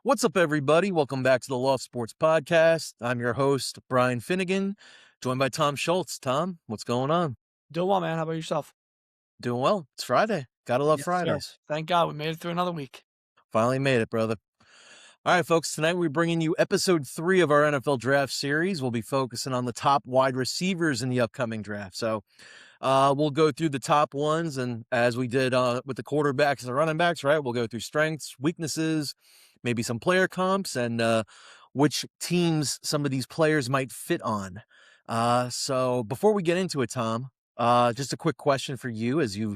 What's up, everybody? Welcome back to the Loft Sports Podcast. I'm your host, Brian Finnegan, joined by Tom Schultz. Tom, what's going on? Doing well, man. How about yourself? Doing well. It's Friday. Gotta love Yes, sir. Fridays. Thank God we made it through another week. Finally made it, brother. All right, folks. Tonight we're bringing you episode 3 of our NFL Draft Series. We'll be focusing on the top wide receivers in the upcoming draft. So we'll go through the top ones, and as we did with the quarterbacks and the running backs, right? We'll go through strengths, weaknesses, maybe some player comps, and which teams some of these players might fit on. So before we get into it, Tom, just a quick question for you as you've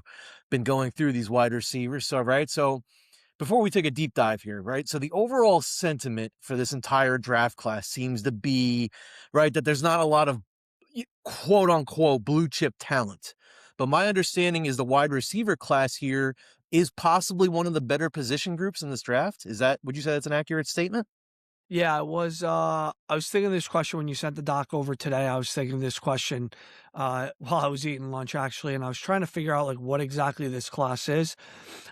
been going through these wide receivers. So before we take a deep dive here, right? So the overall sentiment for this entire draft class seems to be, right, that there's not a lot of quote unquote blue chip talent. But my understanding is the wide receiver class here is possibly one of the better position groups in this draft. Would you say that's an accurate statement? Yeah, I was thinking of this question when you sent the doc over today. I was thinking of this question while I was eating lunch, actually, and I was trying to figure out like what exactly this class is.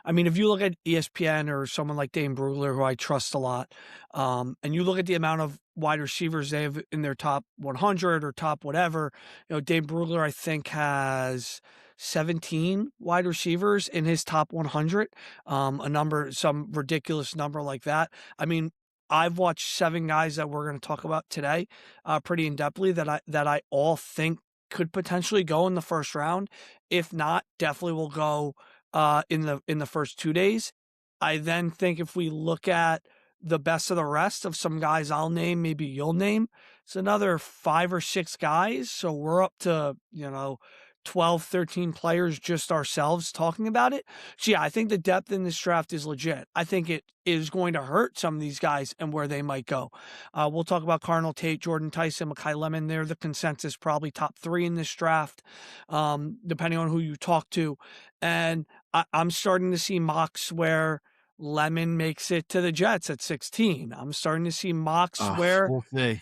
I mean, if you look at ESPN or someone like Dane Brugler, who I trust a lot, and you look at the amount of wide receivers they have in their top 100 or top whatever, Dane Brugler, I think, has 17 wide receivers in his top 100, some ridiculous number like that. I mean, I've watched 7 guys that we're going to talk about today, pretty in-depthly that I all think could potentially go in the first round. If not, definitely will go in the first 2 days. I then think if we look at the best of the rest of some guys I'll name, maybe you'll name, it's another 5 or 6 guys. So we're up to, 12, 13 players just ourselves talking about it. So yeah, I think the depth in this draft is legit. I think it is going to hurt some of these guys and where they might go. We'll talk about Carnell Tate, Jordyn, Tyson, Makai Lemon. They're the consensus, probably top 3 in this draft, depending on who you talk to. And I'm starting to see mocks where Lemon makes it to the Jets at 16. I'm starting to see mocks where Okay.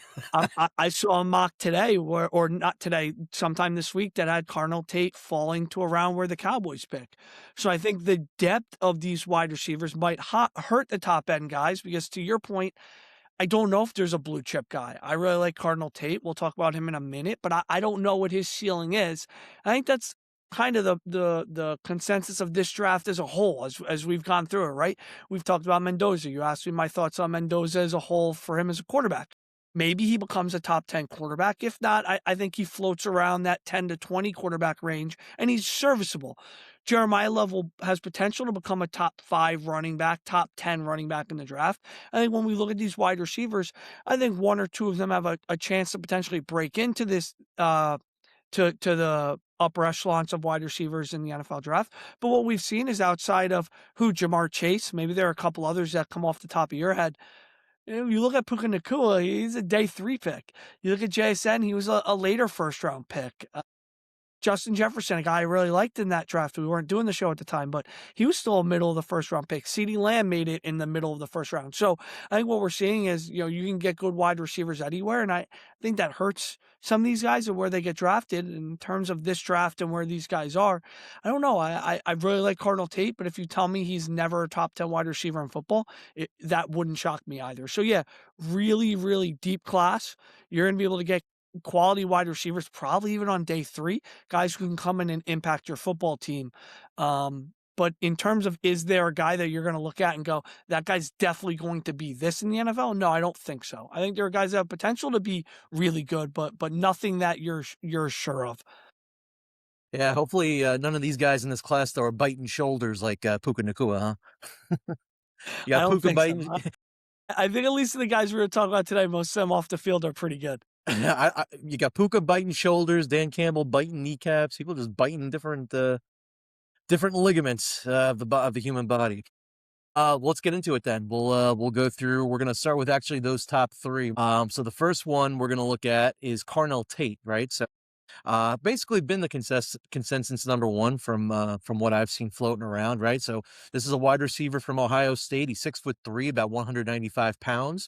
I saw a mock today or not today, sometime this week that had Carnell Tate falling to around where the Cowboys pick. So I think the depth of these wide receivers might hurt the top end guys because, to your point, I don't know if there's a blue chip guy. I really like Carnell Tate. We'll talk about him in a minute, but I don't know what his ceiling is. I think that's kind of the consensus of this draft as a whole as we've gone through it, right? We've talked about Mendoza. You asked me my thoughts on Mendoza as a whole for him as a quarterback. Maybe he becomes a top 10 quarterback. If not, I think he floats around that 10 to 20 quarterback range, and he's serviceable. Jeremiah Love has potential to become a top 5 running back, top 10 running back in the draft. I think when we look at these wide receivers, I think 1 or 2 of them have a chance to potentially break into this to the upper echelons of wide receivers in the NFL draft. But what we've seen is outside of Jamar Chase, maybe there are a couple others that come off the top of your head. You look at Puka Nacua, he's a day 3 pick. You look at JSN, he was a later first round pick. Justin Jefferson, a guy I really liked in that draft. We weren't doing the show at the time, but he was still a middle of the first round pick. CeeDee Lamb made it in the middle of the first round. So I think what we're seeing is, you can get good wide receivers anywhere. And I think that hurts some of these guys and where they get drafted in terms of this draft and where these guys are. I don't know. I really like Carnell Tate, but if you tell me he's never a top 10 wide receiver in football, that wouldn't shock me either. So yeah, really, really deep class. You're going to be able to get quality wide receivers, probably even on day 3, guys who can come in and impact your football team. But in terms of, is there a guy that you're going to look at and go, that guy's definitely going to be this in the NFL? No, I don't think so. I think there are guys that have potential to be really good, but nothing that you're sure of. Yeah, hopefully none of these guys in this class, though, are biting shoulders like Puka Nacua, huh? You I got don't Puka think so. biting. I think at least the guys we were talking about today, most of them off the field are pretty good. You got Puka biting shoulders, Dan Campbell biting kneecaps, people just biting different ligaments of the human body. Let's get into it then. We'll go through. We're gonna start with actually those top 3. So the first one we're gonna look at is Carnell Tate, right? So, basically been the consensus number 1 from what I've seen floating around, right? So this is a wide receiver from Ohio State. He's 6'3", about 195 pounds,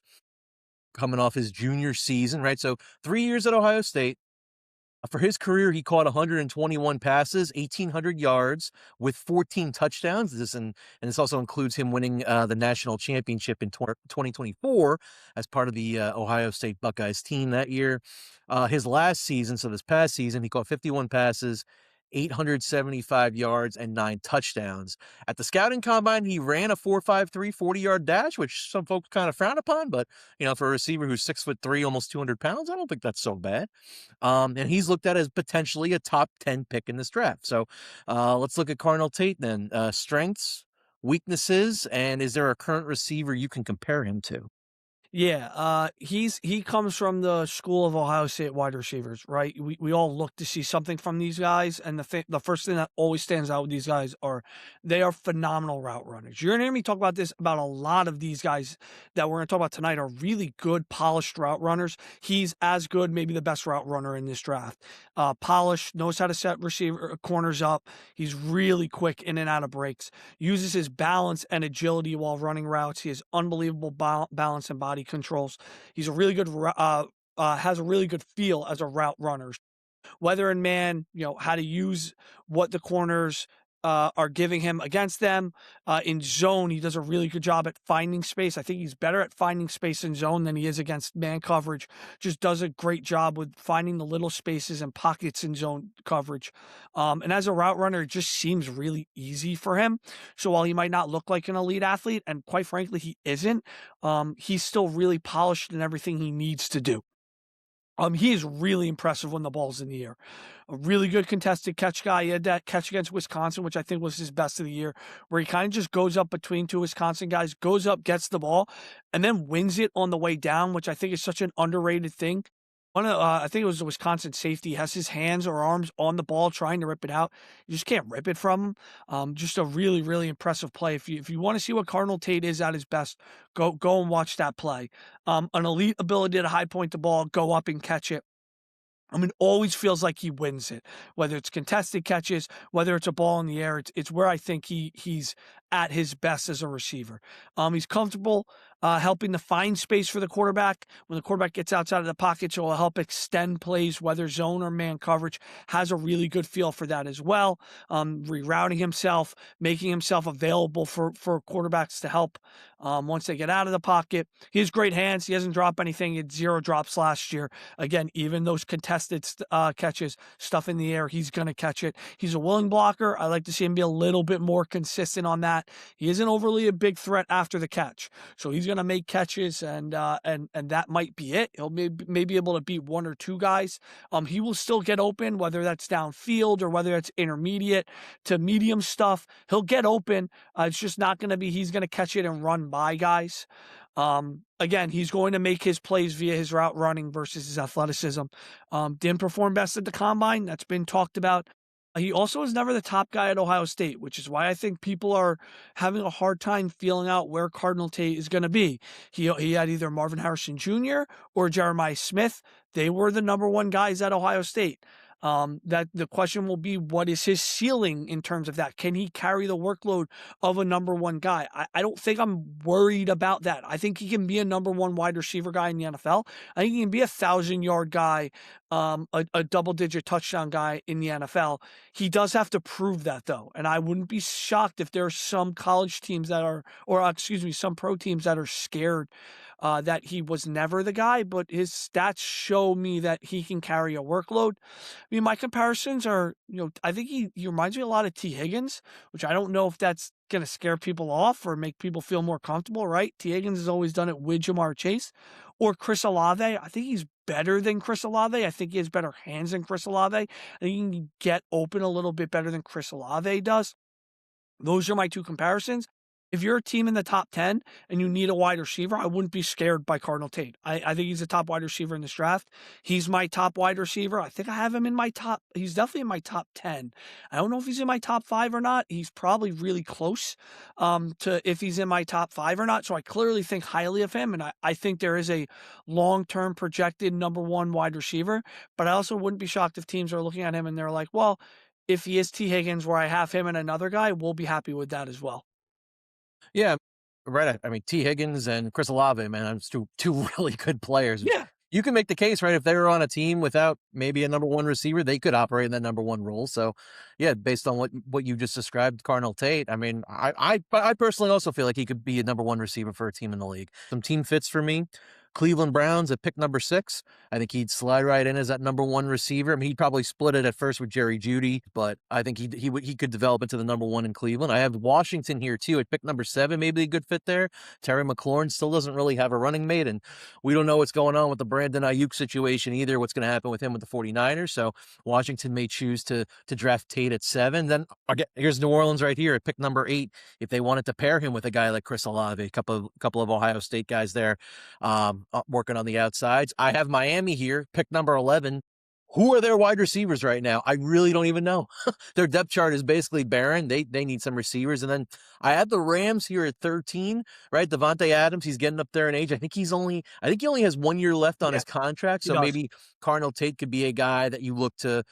coming off his junior season, right? So 3 years at Ohio State. For his career, he caught 121 passes, 1,800 yards with 14 touchdowns. And this also includes him winning the national championship in 2024 as part of the Ohio State Buckeyes team that year. His last season, so this past season, he caught 51 passes, 875 yards, and 9 touchdowns. At the scouting combine, he ran a 4.53 40-yard dash, which some folks kind of frown upon, but for a receiver who's 6'3", almost 200 pounds, I don't think that's so bad. And he's looked at as potentially a top 10 pick in this draft. So let's look at Carnell Tate then. Strengths, weaknesses, and is there a current receiver you can compare him to? Yeah, he comes from the school of Ohio State wide receivers, right? We all look to see something from these guys, and the first thing that always stands out with these guys are they are phenomenal route runners. You're gonna hear me talk about this about a lot of these guys that we're gonna talk about tonight are really good, polished route runners. He's as good, maybe the best route runner in this draft. Polished, knows how to set receiver corners up. He's really quick in and out of breaks. Uses his balance and agility while running routes. He has unbelievable balance and body controls. He's a really good has a really good feel as a route runner. Whether in man, how to use what the corners are giving him against them. In zone, he does a really good job at finding space. I think he's better at finding space in zone than he is against man coverage. Just does a great job with finding the little spaces and pockets in zone coverage. And as a route runner, it just seems really easy for him. So while he might not look like an elite athlete, and quite frankly, he isn't, he's still really polished in everything he needs to do. He is really impressive when the ball's in the air. A really good contested catch guy. He had that catch against Wisconsin, which I think was his best of the year, where he kind of just goes up between two Wisconsin guys, goes up, gets the ball, and then wins it on the way down, which I think is such an underrated thing. I think it was the Wisconsin safety, has his hands or arms on the ball trying to rip it out. You just can't rip it from him. Just a really, really impressive play. If you want to see what Carnell Tate is at his best, go and watch that play. An elite ability to high point the ball, go up and catch it. Always feels like he wins it, whether it's contested catches, whether it's a ball in the air. It's where I think he's at his best as a receiver. He's comfortable helping to find space for the quarterback. When the quarterback gets outside of the pocket, so it'll help extend plays, whether zone or man coverage. Has a really good feel for that as well. Rerouting himself, making himself available for quarterbacks to help once they get out of the pocket. He has great hands. He hasn't dropped anything. He had 0 drops last year. Again, even those contested catches, stuff in the air, he's going to catch it. He's a willing blocker. I like to see him be a little bit more consistent on that. He isn't overly a big threat after the catch, so he's going to make catches, and that might be it. He'll may be able to beat 1 or 2 guys. He will still get open, whether that's downfield or whether it's intermediate to medium stuff. He'll get open. It's just not going to be he's going to catch it and run by guys. Again, he's going to make his plays via his route running versus his athleticism. Didn't perform best at the combine. That's been talked about. He also was never the top guy at Ohio State, which is why I think people are having a hard time feeling out where Carnell Tate is going to be. He had either Marvin Harrison Jr. or Jeremiah Smith. They were the number 1 guys at Ohio State. That the question will be, what is his ceiling in terms of that? Can he carry the workload of a number 1 guy? I don't think I'm worried about that. I think he can be a number 1 wide receiver guy in the NFL. I think he can be a 1,000-yard guy, a double-digit touchdown guy in the NFL. He does have to prove that, though. And I wouldn't be shocked if there are some college teams that are, some pro teams that are scared that he was never the guy, but his stats show me that he can carry a workload. My comparisons are, I think he reminds me a lot of T. Higgins, which I don't know if that's going to scare people off or make people feel more comfortable, right? T. Higgins has always done it with Jamar Chase or Chris Olave. I think he's better than Chris Olave. I think he has better hands than Chris Olave. I think he can get open a little bit better than Chris Olave does. Those are my 2 comparisons. If you're a team in the top 10 and you need a wide receiver, I wouldn't be scared by Carnell Tate. I think he's a top wide receiver in this draft. He's my top wide receiver. I think I have him in my top. He's definitely in my top 10. I don't know if he's in my top 5 or not. He's probably really close to if he's in my top 5 or not. So I clearly think highly of him. And I think there is a long-term projected number 1 wide receiver. But I also wouldn't be shocked if teams are looking at him and they're like, well, if he is T. Higgins where I have him and another guy, we'll be happy with that as well. Yeah, right. T. Higgins and Chris Olave, man, I'm two really good players. Yeah. you can make the case, right? If they were on a team without maybe a number one receiver, they could operate in that number one role. So, yeah, based on what you just described, Carnell Tate, I mean, I personally also feel like he could be a number one receiver for a team in the league. Some team fits for me. Cleveland Browns at pick number 6. I think he'd slide right in as that number one receiver. I mean, he'd probably split it at first with Jerry Jeudy, but I think he could develop into the number one in Cleveland. I have Washington here too at pick number 7, maybe a good fit there. Terry McLaurin still doesn't really have a running mate, and we don't know what's going on with the Brandon Ayuk situation either, what's going to happen with him with the 49ers. So Washington may choose to draft Tate at 7. Then again, here's New Orleans right here at pick number 8. If they wanted to pair him with a guy like Chris Olave, a couple of Ohio State guys there, working on the outsides. I have Miami here, pick number 11. Who are their wide receivers right now? I really don't even know. Their depth chart is basically barren. They need some receivers. And then I have the Rams here at 13, right? Devontae Adams, he's getting up there in age. I think he only has 1 year left on his contract. So maybe Carnell Tate could be a guy that you look to,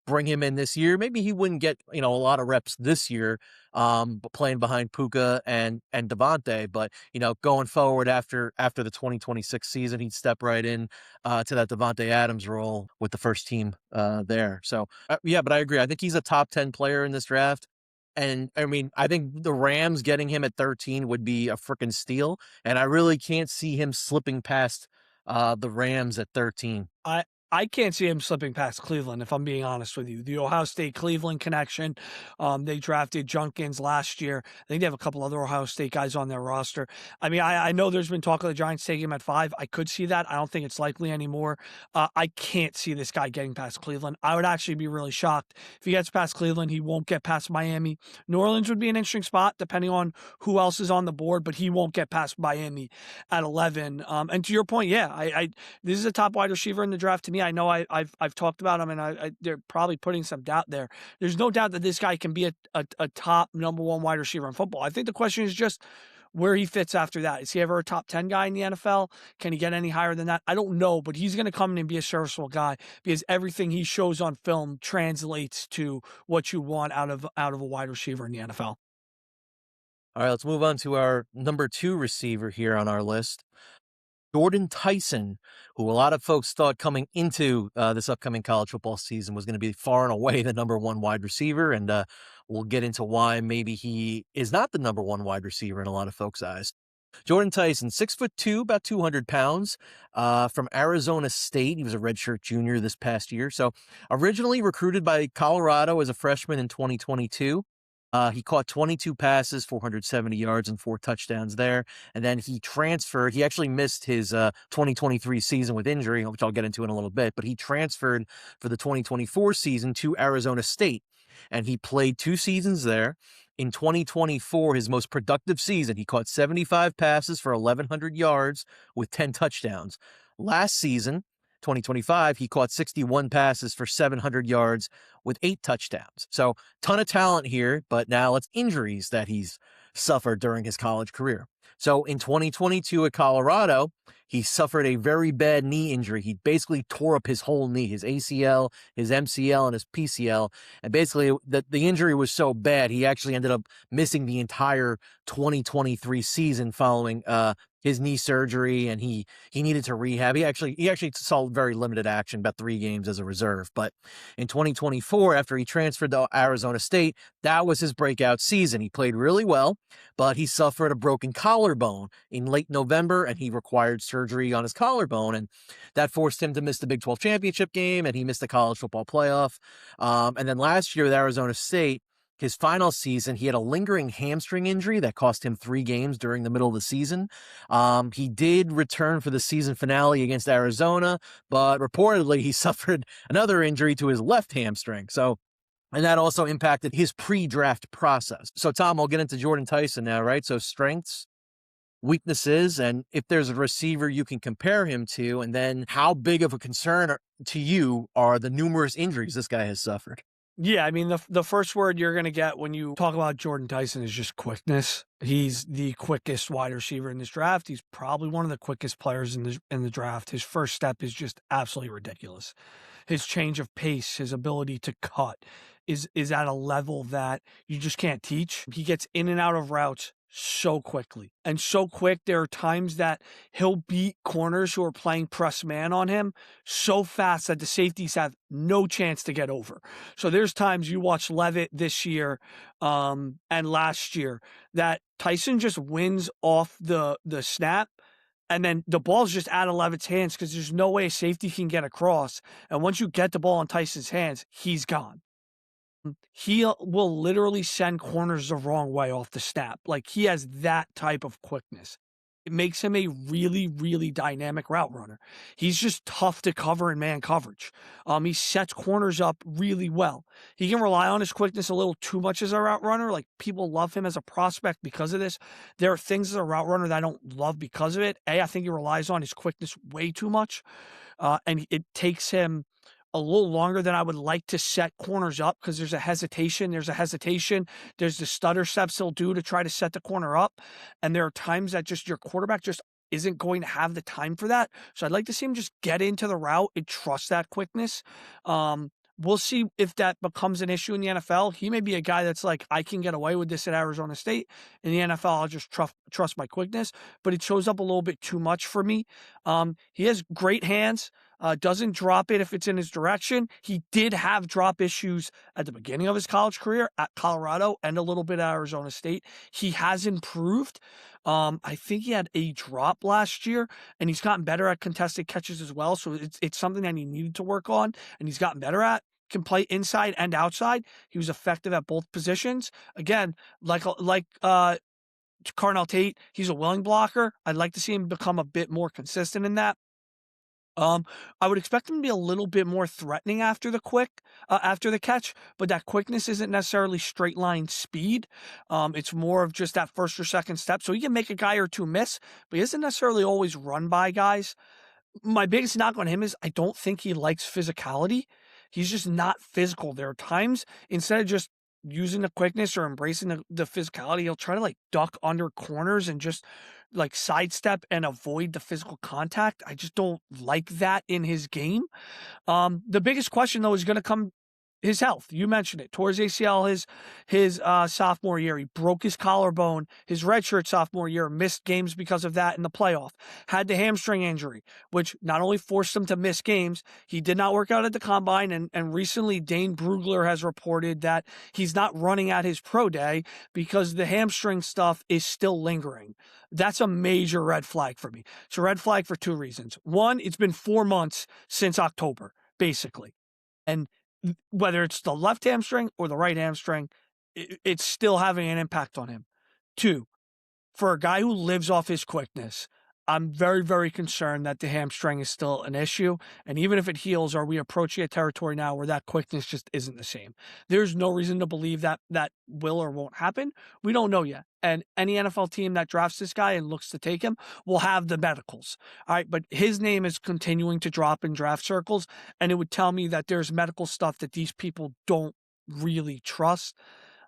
bring him in this year. Maybe he wouldn't get, a lot of reps this year, playing behind Puka and Devontae, but going forward after the 2026 season, he'd step right in to that Devontae Adams role with the first team there. So yeah, but I agree. I think he's a top 10 player in this draft. And I mean, I think the Rams getting him at 13 would be a freaking steal. And I really can't see him slipping past the Rams at 13. I can't see him slipping past Cleveland, if I'm being honest with you. The Ohio State-Cleveland connection, they drafted Junkins last year. I think they have a couple other Ohio State guys on their roster. I mean, I know there's been talk of the Giants taking him at 5. I could see that. I don't think it's likely anymore. I can't see this guy getting past Cleveland. I would actually be really shocked. If he gets past Cleveland, he won't get past Miami. New Orleans would be an interesting spot, depending on who else is on the board, but he won't get past Miami at 11. And to your point, yeah, this is a top wide receiver in the draft to me. I know I've talked about him, and they're probably putting some doubt there. There's no doubt that this guy can be a top number one wide receiver in football. I think the question is just where he fits after that. Is he ever a top 10 guy in the NFL? Can he get any higher than that? I don't know, but he's going to come in and be a serviceable guy because everything he shows on film translates to what you want out of a wide receiver in the NFL. All right, let's move on to our number 2 receiver here on our list. Jordyn Tyson, who a lot of folks thought coming into this upcoming college football season was going to be far and away the number 1 wide receiver, and we'll get into why maybe he is not the number 1 wide receiver in a lot of folks' eyes. Jordyn Tyson, 6'2", about 200 pounds, from Arizona State. He was a redshirt junior this past year. So originally recruited by Colorado as a freshman in 2022. He caught 22 passes, 470 yards, and 4 touchdowns there. And then he transferred. He actually missed his 2023 season with injury, which I'll get into in a little bit. But he transferred for the 2024 season to Arizona State. And he played 2 seasons there. In 2024, his most productive season, he caught 75 passes for 1,100 yards with 10 touchdowns. Last season, 2025, he caught 61 passes for 700 yards with 8 touchdowns. So ton of talent here, but now it's injuries that he's suffered during his college career. So in 2022 at Colorado, he suffered a very bad knee injury. He basically tore up his whole knee, his ACL, his MCL, and his PCL. And basically the injury was so bad, he actually ended up missing the entire 2023 season following his knee surgery, and he needed to rehab. He actually saw very limited action, about 3 games as a reserve. But in 2024, after he transferred to Arizona State, that was his breakout season. He played really well, but he suffered a broken collarbone in late November, and he required surgery on his collarbone, and that forced him to miss the Big 12 championship game, and he missed the college football playoff. And then last year with Arizona State, his final season, he had a lingering hamstring injury that cost him 3 games during the middle of the season. He did return for the season finale against Arizona, but reportedly he suffered another injury to his left hamstring. And that also impacted his pre-draft process. So, Tom, we'll get into Jordyn Tyson now, right? So strengths, weaknesses, and if there's a receiver you can compare him to, and then how big of a concern to you are the numerous injuries this guy has suffered? Yeah, I mean, the first word you're going to get when you talk about Jordyn Tyson is just quickness. He's the quickest wide receiver in this draft. He's probably one of the quickest players in the draft. His first step is just absolutely ridiculous. His change of pace, his ability to cut is at a level that you just can't teach. He gets in and out of routes so quickly and so quick. There are times that he'll beat corners who are playing press man on him so fast that the safeties have no chance to get over. So there's times you watch Levitt this year and last year that Tyson just wins off the snap. And then the ball's just out of Levitt's hands because there's no way a safety can get across. And once you get the ball in Tyson's hands, he's gone. He will literally send corners the wrong way off the snap. Like, he has that type of quickness. It makes him a really, really dynamic route runner. He's just tough to cover in man coverage. He sets corners up really well. He can rely on his quickness a little too much as a route runner. Like, people love him as a prospect because of this. There are things as a route runner that I don't love because of it. I think he relies on his quickness way too much. And it takes him a little longer than I would like to set corners up because there's a hesitation. There's the stutter steps he'll do to try to set the corner up. And there are times that just your quarterback just isn't going to have the time for that. So I'd like to see him just get into the route and trust that quickness. We'll see if that becomes an issue in the NFL. He may be a guy that's like, I can get away with this at Arizona State. In the NFL, I'll just trust my quickness, but it shows up a little bit too much for me. He has great hands. Doesn't drop it if it's in his direction. He did have drop issues at the beginning of his college career at Colorado and a little bit at Arizona State. He has improved. I think he had a drop last year, and he's gotten better at contested catches as well. So it's something that he needed to work on, and he's gotten better at. Can play inside and outside. He was effective at both positions. Again, like Carnell Tate, he's a willing blocker. I'd like to see him become a bit more consistent in that. I would expect him to be a little bit more threatening after the catch, but that quickness isn't necessarily straight line speed. It's more of just that first or second step. So he can make a guy or two miss, but he doesn't necessarily always run by guys. My biggest knock on him is I don't think he likes physicality. He's just not physical. There are times instead of just using the quickness or embracing the physicality, he'll try to like duck under corners and just like sidestep and avoid the physical contact. I just don't like that in his game. The biggest question though is going to come his health. You mentioned it. Towards ACL his sophomore year. He broke his collarbone his redshirt sophomore year, missed games because of that in the playoff. Had the hamstring injury, which not only forced him to miss games, he did not work out at the combine. And recently Dane Brugler has reported that he's not running at his pro day because the hamstring stuff is still lingering. That's a major red flag for me. It's a red flag for two reasons. One, it's been 4 months since October, basically. And whether it's the left hamstring or the right hamstring, it's still having an impact on him. Two, for a guy who lives off his quickness, I'm very, very concerned that the hamstring is still an issue. And even if it heals, are we approaching a territory now where that quickness just isn't the same? There's no reason to believe that that will or won't happen. We don't know yet. And any NFL team that drafts this guy and looks to take him will have the medicals. All right. But his name is continuing to drop in draft circles. And it would tell me that there's medical stuff that these people don't really trust.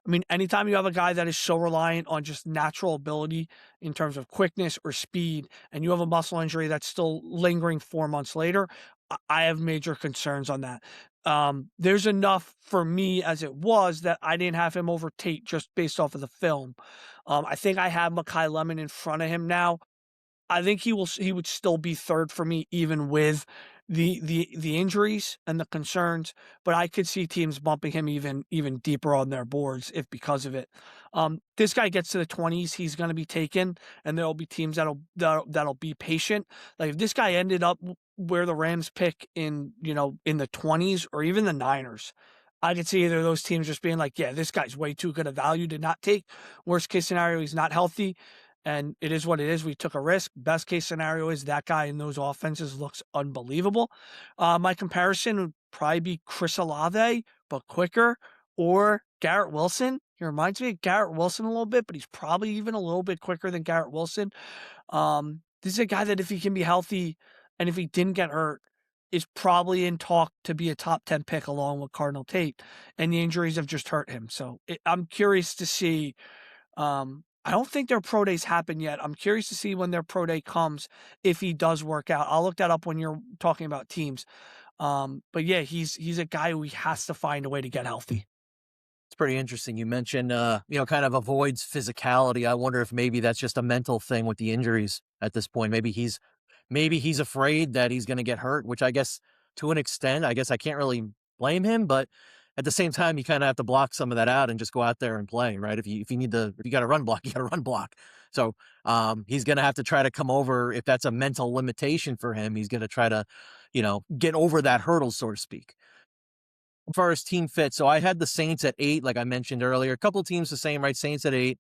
I mean, anytime you have a guy that is so reliant on just natural ability in terms of quickness or speed, and you have a muscle injury that's still lingering 4 months later, I have major concerns on that. There's enough for me as it was that I didn't have him over Tate just based off of the film. I think I have Makai Lemon in front of him now. I think he would still be third for me even with the injuries and the concerns, but I could see teams bumping him even deeper on their boards if because of it. This guy gets to the 20s, he's going to be taken, and there'll be teams that'll be patient. Like if this guy ended up where the Rams pick in the 20s or even the Niners, I could see either of those teams just being like, yeah, this guy's way too good a value to not take. Worst case scenario, he's not healthy. And it is what it is. We took a risk. Best case scenario is that guy in those offenses looks unbelievable. My comparison would probably be Chris Olave, but quicker, or Garrett Wilson. He reminds me of Garrett Wilson a little bit, but he's probably even a little bit quicker than Garrett Wilson. This is a guy that if he can be healthy and if he didn't get hurt, is probably in talk to be a top 10 pick along with Carnell Tate. And the injuries have just hurt him. So I'm curious to see. I don't think their pro days happen yet. I'm curious to see when their pro day comes, if he does work out. I'll look that up when you're talking about teams. But yeah, he's a guy who he has to find a way to get healthy. It's pretty interesting. You mentioned, kind of avoids physicality. I wonder if maybe that's just a mental thing with the injuries at this point. Maybe he's afraid that he's going to get hurt, which I guess to an extent, I guess I can't really blame him, but at the same time, you kind of have to block some of that out and just go out there and play, right? If you got to run block, you got to run block. So he's going to have to try to come over. If that's a mental limitation for him, he's going to try to, get over that hurdle, so to speak. As far as team fit, so I had the Saints at 8, like I mentioned earlier. A couple teams the same, right? Saints at 8,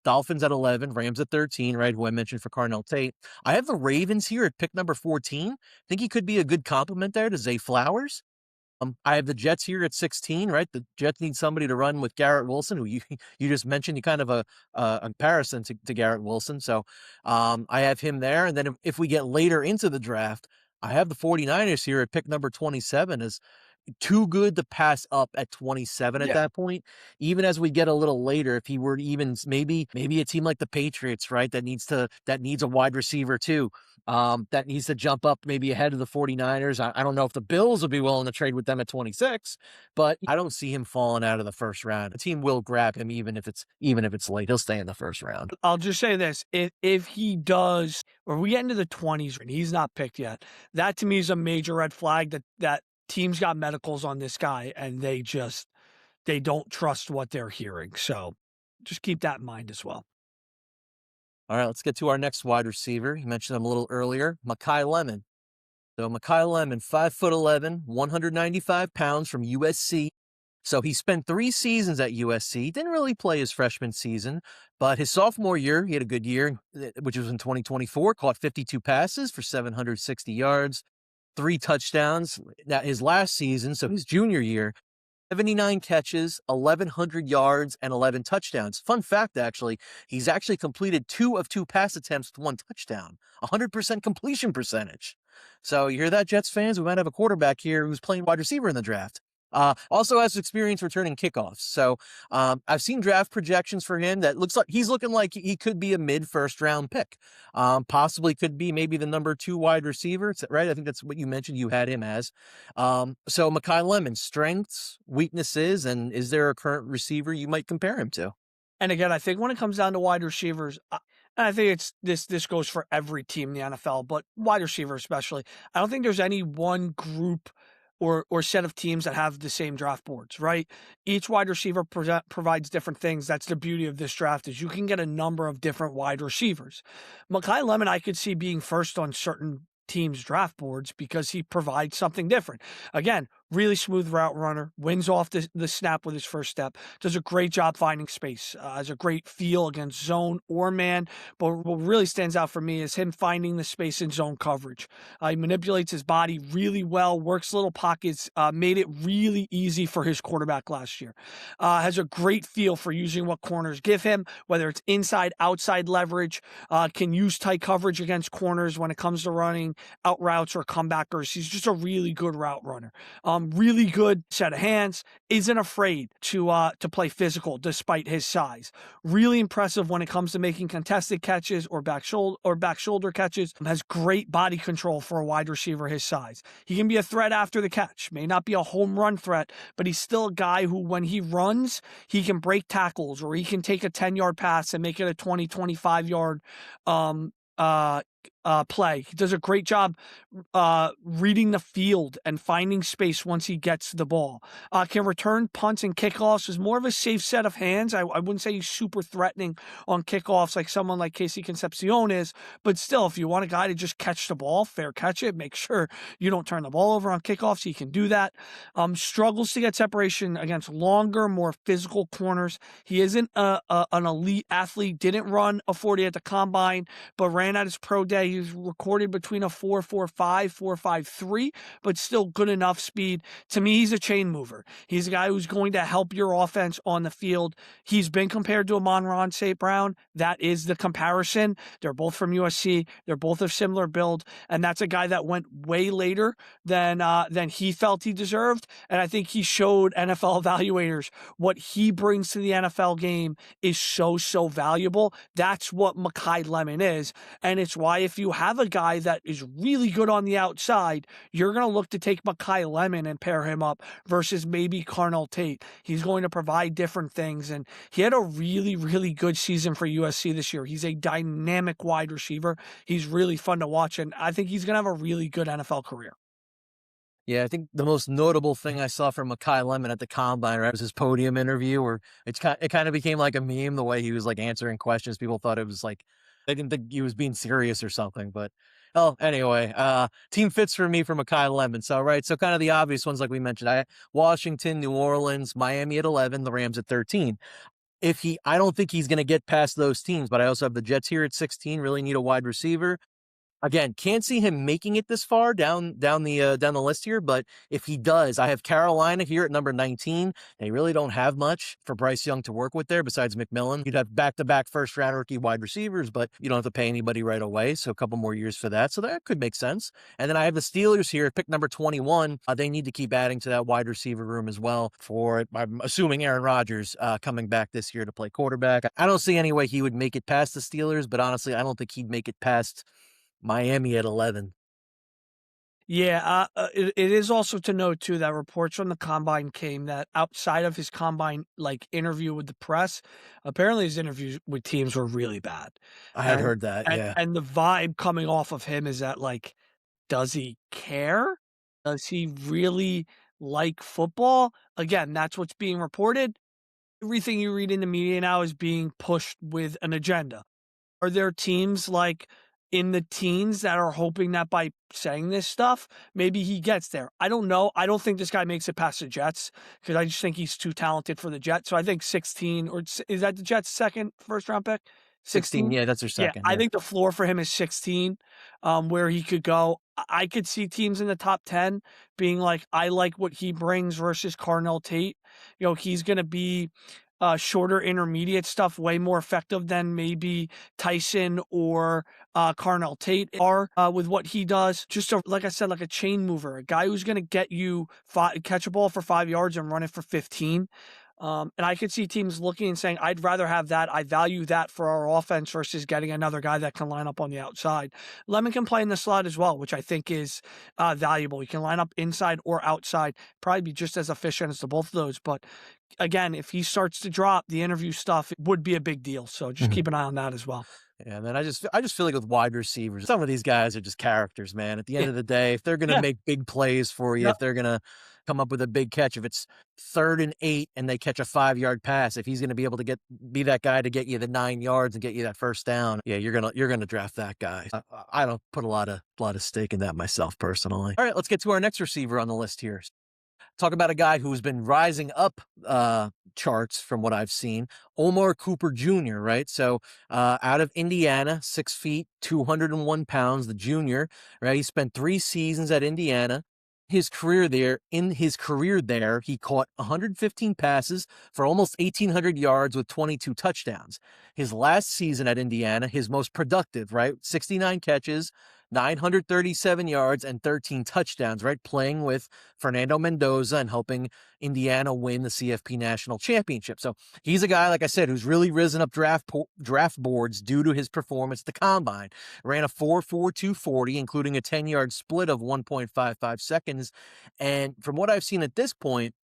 Dolphins at 11, Rams at 13, right? Who I mentioned for Carnell Tate. I have the Ravens here at pick number 14. Think he could be a good complement there to Zay Flowers. I have the Jets here at 16, right? The Jets need somebody to run with Garrett Wilson, who you you just mentioned. You kind of a comparison to Garrett Wilson. So I have him there. And then if we get later into the draft, I have the 49ers here at pick number 27 as too good to pass up at 27 at Yeah. that point. Even as we get a little later, if he were to even maybe a team like the Patriots, right, that needs a wide receiver too. That needs to jump up maybe ahead of the 49ers. I don't know if the Bills would be willing to trade with them at 26, but I don't see him falling out of the first round. The team will grab him even if it's late. He'll stay in the first round. I'll just say this. If he does, or we get into the 20s and he's not picked yet, that to me is a major red flag that teams got medicals on this guy and they don't trust what they're hearing. So just keep that in mind as well. All right, let's get to our next wide receiver. You mentioned him a little earlier, Makai Lemon. So Makai Lemon, 5'11", 195 pounds from USC. So he spent 3 seasons at USC, didn't really play his freshman season, but his sophomore year, he had a good year, which was in 2024, caught 52 passes for 760 yards, 3 touchdowns. Now his last season, so his junior year, 79 catches, 1,100 yards, and 11 touchdowns. Fun fact, actually, he's actually completed 2 of 2 pass attempts with 1 touchdown, 100% completion percentage. So you hear that, Jets fans? We might have a quarterback here who's playing wide receiver in the draft. Also has experience returning kickoffs. So I've seen draft projections for him that looks like he's looking like he could be a mid-first round pick. Possibly could be maybe the number 2 wide receiver, right? I think that's what you mentioned you had him as. So Makai Lemon, strengths, weaknesses, and is there a current receiver you might compare him to? And again, I think when it comes down to wide receivers, and I think this goes for every team in the NFL, but wide receiver especially, I don't think there's any one group or set of teams that have the same draft boards, right? Each wide receiver provides different things. That's the beauty of this draft is you can get a number of different wide receivers. Makai Lemon, I could see being first on certain teams' draft boards because he provides something different. Again, really smooth route runner, wins off the snap with his first step, does a great job finding space, has a great feel against zone or man. But what really stands out for me is him finding the space in zone coverage. He manipulates his body really well, works little pockets, made it really easy for his quarterback last year. Has a great feel for using what corners give him, whether it's inside, outside leverage, can use tight coverage against corners when it comes to running out routes or comebackers. He's just a really good route runner. Really good set of hands, isn't afraid to play physical despite his size. Really impressive when it comes to making contested catches or back shoulder catches. Has great body control for a wide receiver his size. He can be a threat after the catch. May not be a home run threat, but he's still a guy who, when he runs, he can break tackles or he can take a 10-yard pass and make it a 20, 25-yard play. He does a great job reading the field and finding space once he gets the ball. Can return punts and kickoffs. Is more of a safe set of hands. I wouldn't say he's super threatening on kickoffs like someone like KC Concepcion is, but still, if you want a guy to just catch the ball, fair catch it, make sure you don't turn the ball over on kickoffs, he can do that. Struggles to get separation against longer, more physical corners. He isn't an elite athlete, didn't run a 40 at the combine, but ran at his pro day. He's recorded between a 4.45, 4.53, but still good enough speed. To me, he's a chain mover. He's a guy who's going to help your offense on the field. He's been compared to Amon-Ra St. Brown. That is the comparison. They're both from USC. They're both of similar build, and that's a guy that went way later than he felt he deserved. And I think he showed NFL evaluators what he brings to the NFL game is so valuable. That's what Makai Lemon is, and it's why if if you have a guy that is really good on the outside, you're going to look to take Makai Lemon and pair him up versus maybe Carnell Tate. He's going to provide different things. And he had a really, really good season for USC this year. He's a dynamic wide receiver. He's really fun to watch. And I think he's going to have a really good NFL career. Yeah, I think the most notable thing I saw from Makai Lemon at the combine, right, was his podium interview, where it kind of became like a meme the way he was like answering questions. People thought it was like they didn't think he was being serious or something. But anyway, team fits for me for Makai Lemon. So right, so kind of the obvious ones like we mentioned. Washington, New Orleans, Miami at 11, the Rams at 13. I don't think he's going to get past those teams, but I also have the Jets here at 16. Really need a wide receiver. Again, can't see him making it this far down the list here, but if he does, I have Carolina here at number 19. They really don't have much for Bryce Young to work with there besides McMillan. You'd have back-to-back first-round rookie wide receivers, but you don't have to pay anybody right away, so a couple more years for that. So that could make sense. And then I have the Steelers here at pick number 21. They need to keep adding to that wide receiver room as well for, I'm assuming, Aaron Rodgers coming back this year to play quarterback. I don't see any way he would make it past the Steelers, but honestly, I don't think he'd make it past Miami at 11. Yeah, it is also to note too that reports from the combine came that outside of his combine like interview with the press, apparently his interviews with teams were really bad. I had And heard that, yeah. and the vibe coming off of him is that like, does he care? Does he really like football? Again, that's what's being reported. Everything you read in the media now is being pushed with an agenda. Are there teams like in the teens that are hoping that by saying this stuff, maybe he gets there? I don't know. I don't think this guy makes it past the Jets because I just think he's too talented for the Jets. So I think 16, or is that the Jets' second first-round pick? 16, yeah, that's their Yeah, second. I Yeah. think the floor for him is 16, where he could go. I could see teams in the top 10 being like, I like what he brings versus Carnell Tate. He's going to be shorter intermediate stuff, way more effective than maybe Tyson or Carnell Tate are with what he does. Just like I said, like a chain mover, a guy who's going to get you catch a ball for 5 yards and run it for 15. And I could see teams looking and saying, I'd rather have that. I value that for our offense versus getting another guy that can line up on the outside. Lemon can play in the slot as well, which I think is valuable. He can line up inside or outside, probably be just as efficient as the both of those. But again, if he starts to drop the interview stuff, it would be a big deal. So just keep an eye on that as well. Yeah, and then I just feel like with wide receivers, some of these guys are just characters, man. At the end Yeah. of the day, if they're going to Yeah. make big plays for you, Yep. if they're going to come up with a big catch, if it's 3rd and 8 and they catch a 5-yard pass, if he's going to be able to be that guy to get you the 9 yards and get you that first down, yeah, you're gonna draft that guy. I don't put a lot of stake in that myself personally. All right, let's get to our next receiver on the list here. Talk about a guy who's been rising up charts from what I've seen. Omar Cooper Jr., right? So out of Indiana, 6 feet, 201 pounds, the junior, right? He spent 3 seasons at Indiana. In his career there, he caught 115 passes for almost 1,800 yards with 22 touchdowns. His last season at Indiana, his most productive, right? 69 catches, 937 yards, and 13 touchdowns, right? Playing with Fernando Mendoza and helping Indiana win the CFP National Championship. So he's a guy, like I said, who's really risen up draft boards due to his performance at the Combine. Ran a 4.42 40, including a 10-yard split of 1.55 seconds. And from what I've seen at this point,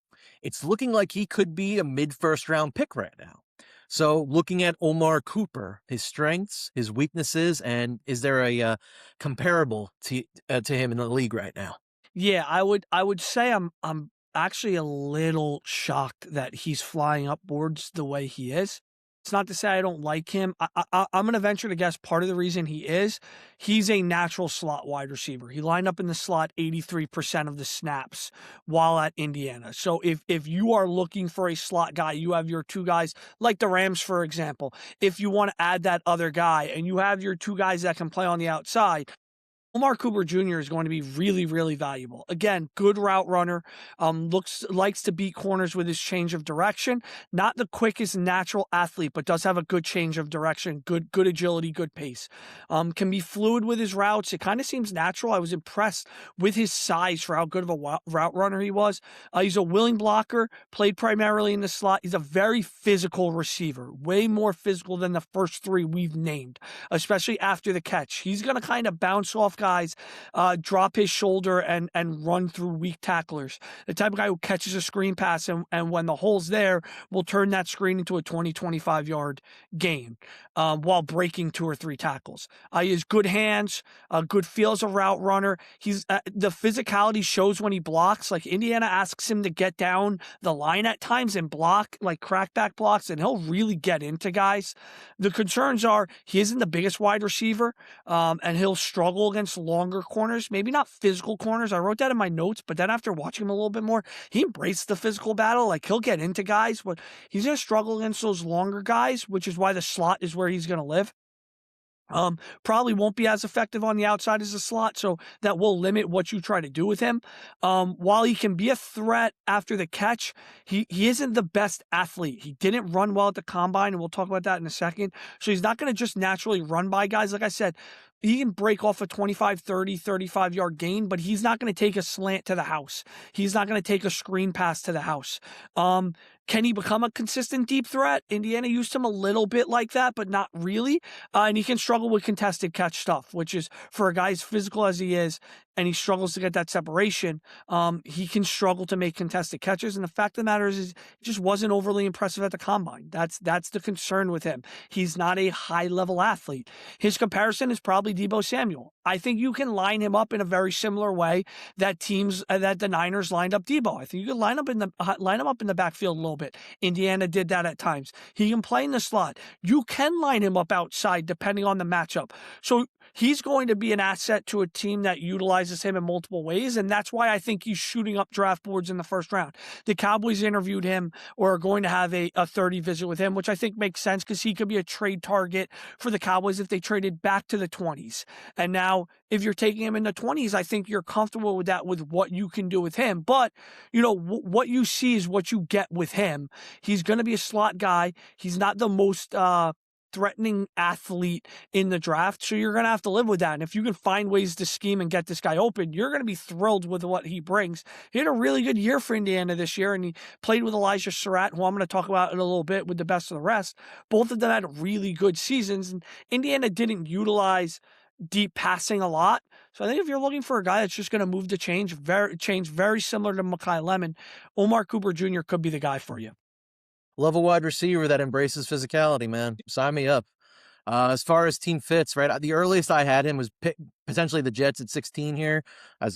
it's looking like he could be a mid-first round pick right now. So looking at Omar Cooper, his strengths, his weaknesses, and is there a comparable to him in the league right now? Yeah, I would say I'm actually a little shocked that he's flying up boards the way he is. It's not to say I don't like him. I'm going to venture to guess part of the reason he's a natural slot wide receiver. He lined up in the slot 83% of the snaps while at Indiana. So if you are looking for a slot guy, you have your 2 guys, like the Rams, for example. If you want to add that other guy and you have your 2 guys that can play on the outside, Omar Cooper Jr. is going to be really, really valuable. Again, good route runner, likes to beat corners with his change of direction. Not the quickest natural athlete, but does have a good change of direction, good agility, good pace. Can be fluid with his routes. It kind of seems natural. I was impressed with his size for how good of a route runner he was. He's a willing blocker, played primarily in the slot. He's a very physical receiver, way more physical than the first three we've named, especially after the catch. He's going to kind of bounce off guys, drop his shoulder and run through weak tacklers. The type of guy who catches a screen pass and when the hole's there, will turn that screen into a 20, 25-yard gain while breaking 2 or 3 tackles. He has good hands, good feel as a route runner. He's the physicality shows when he blocks. Like Indiana asks him to get down the line at times and block, like crackback blocks, and he'll really get into guys. The concerns are he isn't the biggest wide receiver, and he'll struggle against longer corners, maybe not physical corners. I wrote that in my notes, but then after watching him a little bit more, he embraced the physical battle. Like he'll get into guys, but he's going to struggle against those longer guys, which is why the slot is where he's going to live. Probably won't be as effective on the outside as the slot, so that will limit what you try to do with him. While he can be a threat after the catch, he isn't the best athlete. He didn't run well at the combine, and we'll talk about that in a second. So he's not going to just naturally run by guys. Like I said, he can break off a 25, 30, 35-yard gain, but he's not going to take a slant to the house. He's not going to take a screen pass to the house. Can he become a consistent deep threat? Indiana used him a little bit like that, but not really. And he can struggle with contested catch stuff, which is for a guy as physical as he is, and he struggles to get that separation. He can struggle to make contested catches. And the fact of the matter is he just wasn't overly impressive at the combine. That's the concern with him. He's not a high-level athlete. His comparison is probably Deebo Samuel. I think you can line him up in a very similar way that the Niners lined up Deebo. I think you can line him up in the backfield a little bit. Indiana did that at times. He can play in the slot. You can line him up outside depending on the matchup. So he's going to be an asset to a team that utilizes him in multiple ways, and that's why I think he's shooting up draft boards in the first round. The Cowboys interviewed him or are going to have a 30 visit with him, which I think makes sense because he could be a trade target for the Cowboys if they traded back to the 20s. And now if you're taking him in the 20s, I think you're comfortable with that, with what you can do with him. But, what you see is what you get with him. He's going to be a slot guy. He's not the most threatening athlete in the draft, so you're going to have to live with that. And if you can find ways to scheme and get this guy open, you're going to be thrilled with what he brings. He had a really good year for Indiana this year, and he played with Elijah Surratt, who I'm going to talk about in a little bit with the best of the rest. Both of them had really good seasons, and Indiana didn't utilize deep passing a lot. So I think if you're looking for a guy that's just going to move the change very similar to Makai Lemon, Omar Cooper Jr. could be the guy for you. Love a wide receiver that embraces physicality, man. Sign me up. As far as team fits, right? The earliest I had him was potentially the Jets at 16 here. I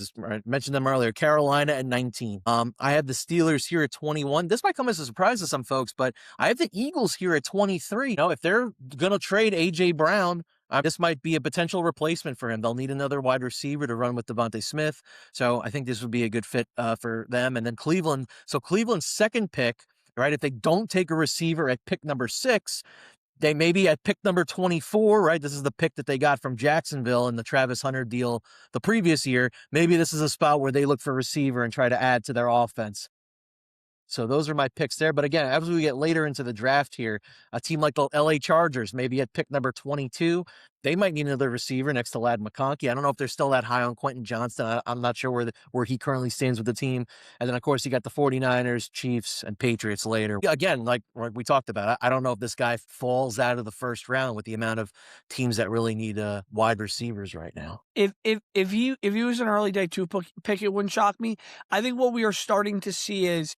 mentioned them earlier. Carolina at 19. I have the Steelers here at 21. This might come as a surprise to some folks, but I have the Eagles here at 23. If they're going to trade A.J. Brown, this might be a potential replacement for him. They'll need another wide receiver to run with Devontae Smith. So I think this would be a good fit for them. And then Cleveland. So Cleveland's second pick, right? If they don't take a receiver at pick number 6, they may be at pick number 24, right? This is the pick that they got from Jacksonville in the Travis Hunter deal the previous year. Maybe this is a spot where they look for a receiver and try to add to their offense. So those are my picks there. But again, as we get later into the draft here, a team like the LA Chargers, maybe at pick number 22, they might need another receiver next to Ladd McConkey. I don't know if they're still that high on Quentin Johnston. I'm not sure where he currently stands with the team. And then, of course, you got the 49ers, Chiefs, and Patriots later. Again, like we talked about, I don't know if this guy falls out of the first round with the amount of teams that really need wide receivers right now. If he was an early day 2 pick, it wouldn't shock me. I think what we are starting to see is,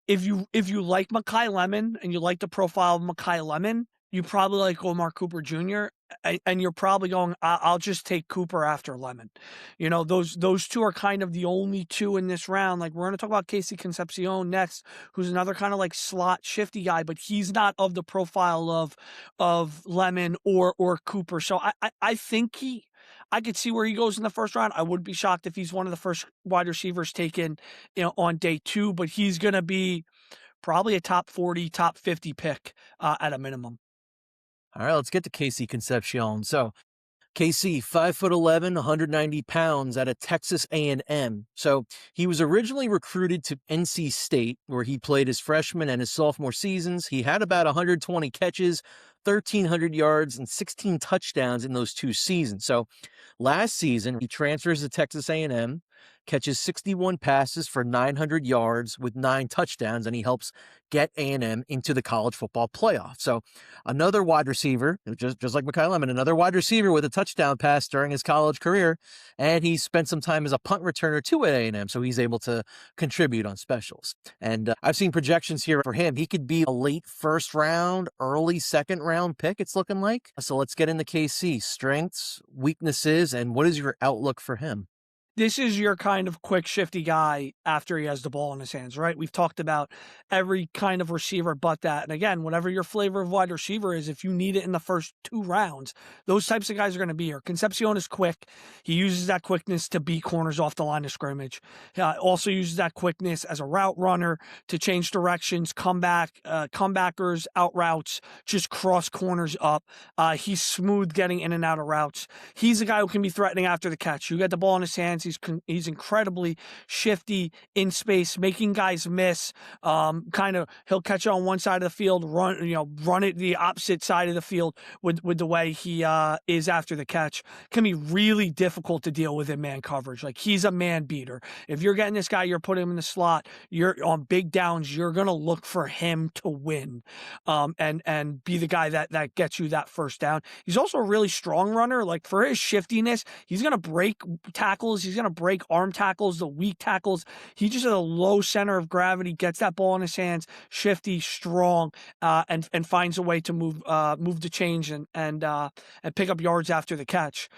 if you like Makai Lemon and you like the profile of Makai Lemon, you probably like Omar Cooper Jr. And you're probably going, I'll just take Cooper after Lemon. Those two are kind of the only two in this round. Like, we're going to talk about KC Concepcion next, who's another kind of like slot shifty guy, but he's not of the profile of Lemon or Cooper. So I think I could see where he goes in the first round. I wouldn't be shocked if he's one of the first wide receivers taken, on day 2, but he's going to be probably a top 40, top 50 pick at a minimum. All right, let's get to KC Concepcion. So KC, 5'11", 190 pounds out of Texas A&M. So he was originally recruited to NC State, where he played his freshman and his sophomore seasons. He had about 120 catches, 1,300 yards, and 16 touchdowns in those 2 seasons. So last season, he transfers to Texas A&M, catches 61 passes for 900 yards with 9 touchdowns, and he helps get A&M into the college football playoff. So another wide receiver, just like Makai Lemon, another wide receiver with a touchdown pass during his college career, and he spent some time as a punt returner too at A&M, so he's able to contribute on specials. And I've seen projections here for him. He could be a late first round, early second round pick, it's looking like. So let's get into KC. Strengths, weaknesses, and what is your outlook for him? This is your kind of quick, shifty guy after he has the ball in his hands, right? We've talked about every kind of receiver but that. And again, whatever your flavor of wide receiver is, if you need it in the first 2 rounds, those types of guys are going to be here. Concepcion is quick. He uses that quickness to beat corners off the line of scrimmage. Also uses that quickness as a route runner to change directions, comebackers, out routes, just cross corners up. He's smooth getting in and out of routes. He's a guy who can be threatening after the catch. You get the ball in his hands. He's incredibly shifty in space, making guys miss. He'll catch it on one side of the field, run it the opposite side of the field with the way he is after the catch. Can be really difficult to deal with in man coverage. Like, he's a man beater. If you're getting this guy, you're putting him in the slot. You're on big downs. You're gonna look for him to win, and be the guy that gets you that first down. He's also a really strong runner. Like, for his shiftiness, he's gonna break tackles. He's going to break arm tackles, the weak tackles. He just has a low center of gravity, gets that ball in his hands, shifty, strong, and finds a way to move the change and pick up yards after the catch.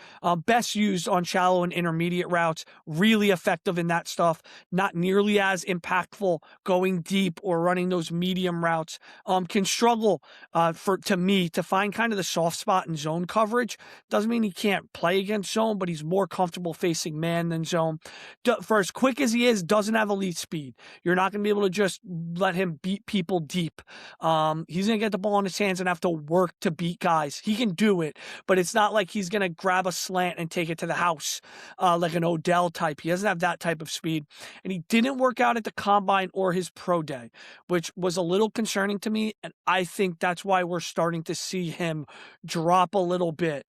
Best used on shallow and intermediate routes, really effective in that stuff. Not nearly as impactful going deep or running those medium routes. Can struggle to find kind of the soft spot in zone coverage. Doesn't mean he can't play against zone, but he's more comfortable facing man than zone. For as quick as he is, doesn't have elite speed. You're not going to be able to just let him beat people deep. He's going to get the ball in his hands and have to work to beat guys. He can do it, but it's not like he's going to grab a slant and take it to the house like an Odell type. He doesn't have that type of speed. And he didn't work out at the combine or his pro day, which was a little concerning to me. And I think that's why we're starting to see him drop a little bit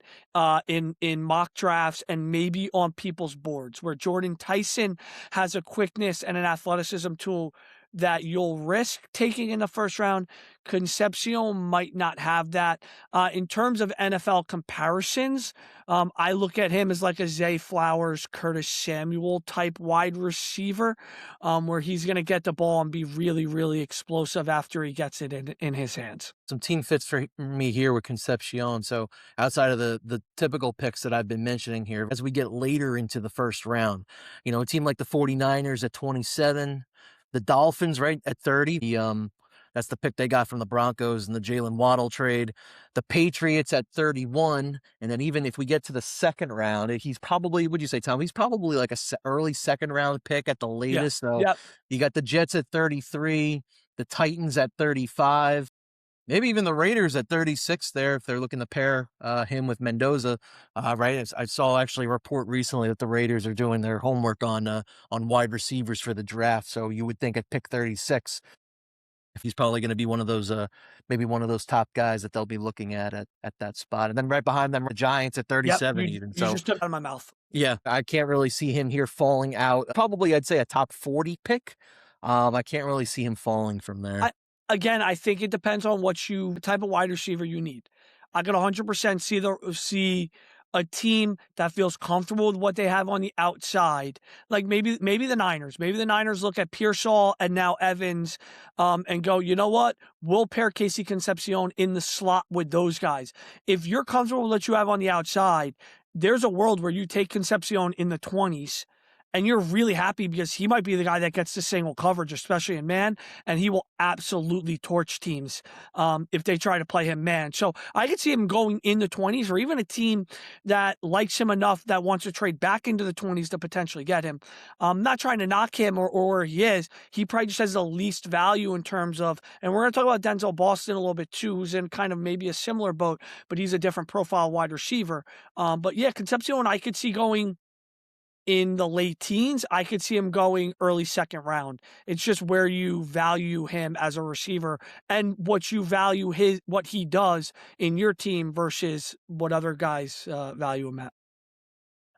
in mock drafts and maybe on people's boards, where Tyson has a quickness and an athleticism tool that you'll risk taking in the first round. Concepcion might not have that. In terms of NFL comparisons, I look at him as like a Zay Flowers, Curtis Samuel type wide receiver, where he's going to get the ball and be really, really explosive after he gets it in his hands. Some team fits for me here with Concepcion. So outside of the typical picks that I've been mentioning here, as we get later into the first round, a team like the 49ers at 27, the Dolphins right at 30. That's the pick they got from the Broncos in the Jalen Waddle trade. The Patriots at 31. And then even if we get to the second round, he's probably, would you say, Tom? He's probably like a early second round pick at the latest. So you got the Jets at 33, the Titans at 35. Maybe even the Raiders at 36 there, if they're looking to pair him with Mendoza, right? I saw actually a report recently that the Raiders are doing their homework on wide receivers for the draft. So you would think at pick 36, if he's probably going to be one of those, maybe one of those top guys that they'll be looking at that spot. And then right behind them, the Giants at 37 even. You just took it out of my mouth. Yeah, I can't really see him here falling out. Probably, I'd say a top 40 pick. I can't really see him falling from there. Again, I think it depends on what type of wide receiver you need. I can 100% see a team that feels comfortable with what they have on the outside. Like maybe the Niners. Maybe the Niners look at Pearsall and now Evans and go, you know what? We'll pair KC Concepcion in the slot with those guys. If you're comfortable with what you have on the outside, there's a world where you take Concepcion in the 20s and you're really happy because he might be the guy that gets the single coverage, especially in man, and he will absolutely torch teams if they try to play him man. So I could see him going in the 20s, or even a team that likes him enough that wants to trade back into the 20s to potentially get him. I'm not trying to knock him or where he is. He probably just has the least value in terms of, and we're going to talk about Denzel Boston a little bit too, who's in kind of maybe a similar boat, but he's a different profile wide receiver. But yeah, Concepcion, I could see going in the late teens. I could see him going early second round. It's just where you value him as a receiver and what you value what he does in your team versus what other guys value him at.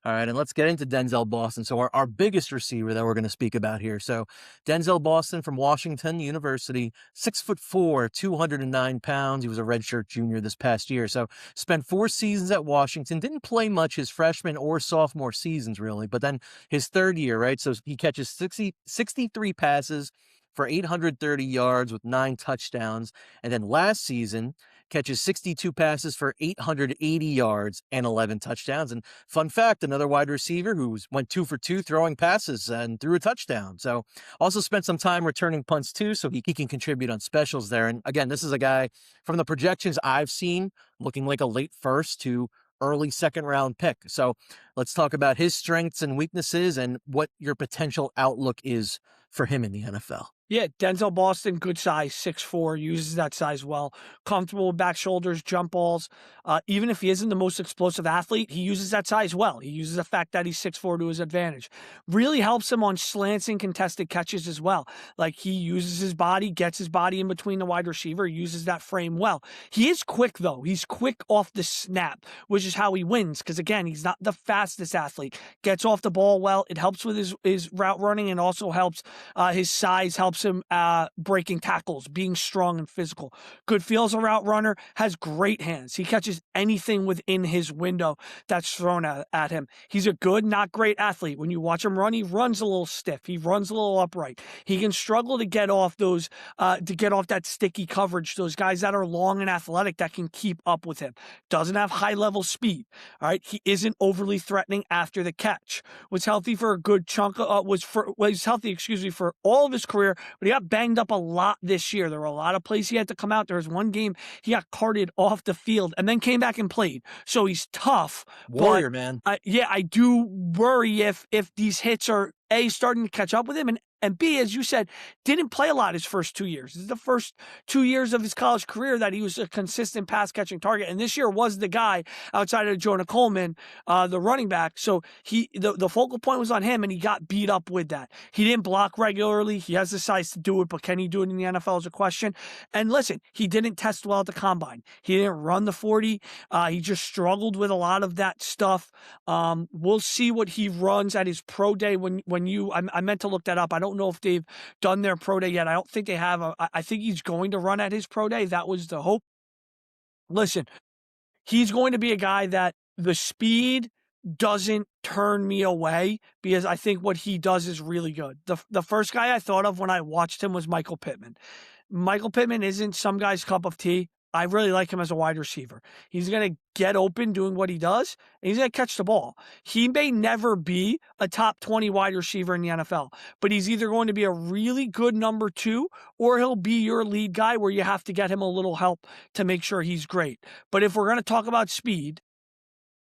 All right, and let's get into Denzel Boston. So our biggest receiver that we're going to speak about here. So Denzel Boston from Washington University, 6'4", 209 pounds. He was a redshirt junior this past year. So spent 4 seasons at Washington. Didn't play much his freshman or sophomore seasons, really. But then his third year, right? So he catches 63 passes for 830 yards with 9 touchdowns. And then last season, catches 62 passes for 880 yards and 11 touchdowns. And fun fact, another wide receiver who went 2 for 2 throwing passes and threw a touchdown. So also spent some time returning punts too, so he can contribute on specials there. And again, this is a guy from the projections I've seen looking like a late first to early second round pick. So let's talk about his strengths and weaknesses and what your potential outlook is for him in the NFL. Yeah, Denzel Boston, good size, 6'4", uses that size well. Comfortable with back shoulders, jump balls. Even if he isn't the most explosive athlete, he uses that size well. He uses the fact that he's 6'4" to his advantage. Really helps him on slants and contested catches as well. Like, he uses his body, gets his body in between the wide receiver, uses that frame well. He is quick, though. He's quick off the snap, which is how he wins. Because, again, he's not the fastest athlete. Gets off the ball well. It helps with his route running, and also helps his size helps him breaking tackles, being strong and physical. Good feel as a route runner, has great hands. He catches anything within his window that's thrown at him. He's a good, not great athlete. When you watch him run, he runs a little stiff. He runs a little upright. He can struggle to get off that sticky coverage, those guys that are long and athletic that can keep up with him. Doesn't have high level speed. All right. He isn't overly threatening after the catch. Was healthy for a good chunk was healthy, for all of his career, but he got banged up a lot this year. There were a lot of plays he had to come out. There was one game he got carted off the field and then came back and played. So he's tough. Warrior, man. Yeah, I do worry if these hits are starting to catch up with him, and B, as you said, didn't play a lot his first 2 years. This is the first 2 years of his college career that he was a consistent pass-catching target, and this year was the guy outside of Jordyn Coleman, the running back. So the focal point was on him, and he got beat up with that. He didn't block regularly. He has the size to do it, but can he do it in the NFL is a question. And listen, he didn't test well at the combine. He didn't run the 40. He just struggled with a lot of that stuff. We'll see what he runs at his pro day I meant to look that up. I don't know if they've done their pro day yet. I don't think they have. I think he's going to run at his pro day. That was the hope. Listen, he's going to be a guy that the speed doesn't turn me away, because I think what he does is really good. The first guy I thought of when I watched him was Michael Pittman. Michael Pittman isn't some guy's cup of tea. I really like him as a wide receiver. He's going to get open doing what he does, and he's going to catch the ball. He may never be a top 20 wide receiver in the NFL, but he's either going to be a really good number 2, or he'll be your lead guy where you have to get him a little help to make sure he's great. But if we're going to talk about speed,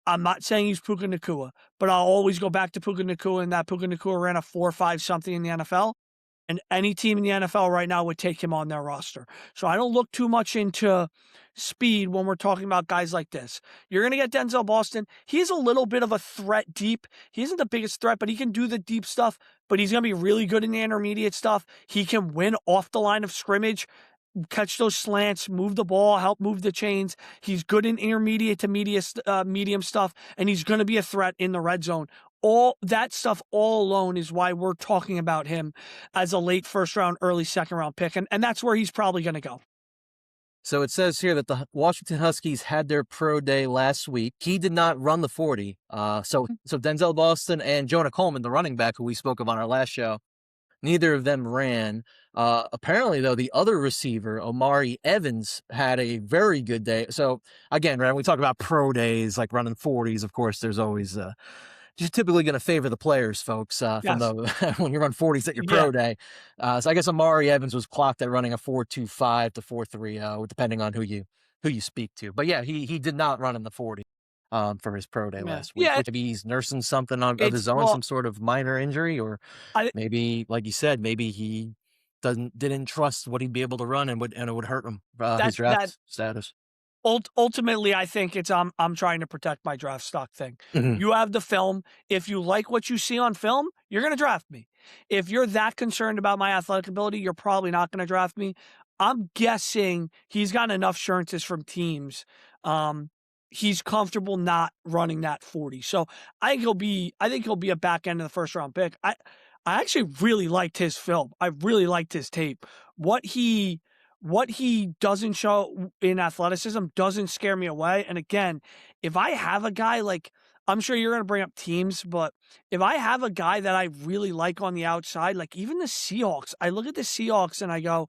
I'm not saying he's Puka Nacua, but I'll always go back to Puka Nacua, and that Puka Nacua ran a 4.5 something in the NFL. And any team in the NFL right now would take him on their roster. So I don't look too much into speed when we're talking about guys like this. You're going to get Denzel Boston. He's a little bit of a threat deep. He isn't the biggest threat, but he can do the deep stuff. But he's going to be really good in the intermediate stuff. He can win off the line of scrimmage, catch those slants, move the ball, help move the chains. He's good in intermediate to medium stuff, and he's going to be a threat in the red zone. All that stuff all alone is why we're talking about him as a late first round, early second round pick. And that's where he's probably going to go. So it says here that the Washington Huskies had their pro day last week. He did not run the 40. So Denzel Boston and Jonah Coleman, the running back who we spoke of on our last show, neither of them ran. Apparently, though, the other receiver, Omari Evans, had a very good day. So again, right, when we talk about pro days, like running 40s, of course, there's always you're typically going to favor the players, folks, from Yes. the when you run 40s at your Yeah. pro day. So I guess Amari Evans was clocked at running a 4.25 to 4.30, depending on who you speak to. But yeah, he did not run in the 40 for his pro day Yeah. last week, Yeah. which maybe he's nursing something of It's his own, well, some sort of minor injury, or I maybe, like you said, maybe he didn't trust what he'd be able to run and it would hurt him his that draft status. ultimately, I think it's I'm trying to protect my draft stock thing. Mhm. You have the film. If you like what you see on film, you're going to draft me. If you're that concerned about my athletic ability, you're probably not going to draft me. I'm guessing he's gotten enough assurances from teams. Um, he's comfortable not running that 40. So I think he'll be a back end of the first round pick. I actually really liked his film. I really liked his tape. What he doesn't show in athleticism doesn't scare me away. And again, if I have a guy like, I'm sure you're going to bring up teams, but if I have a guy that I really like on the outside, like even the Seahawks, I look at the Seahawks and I go,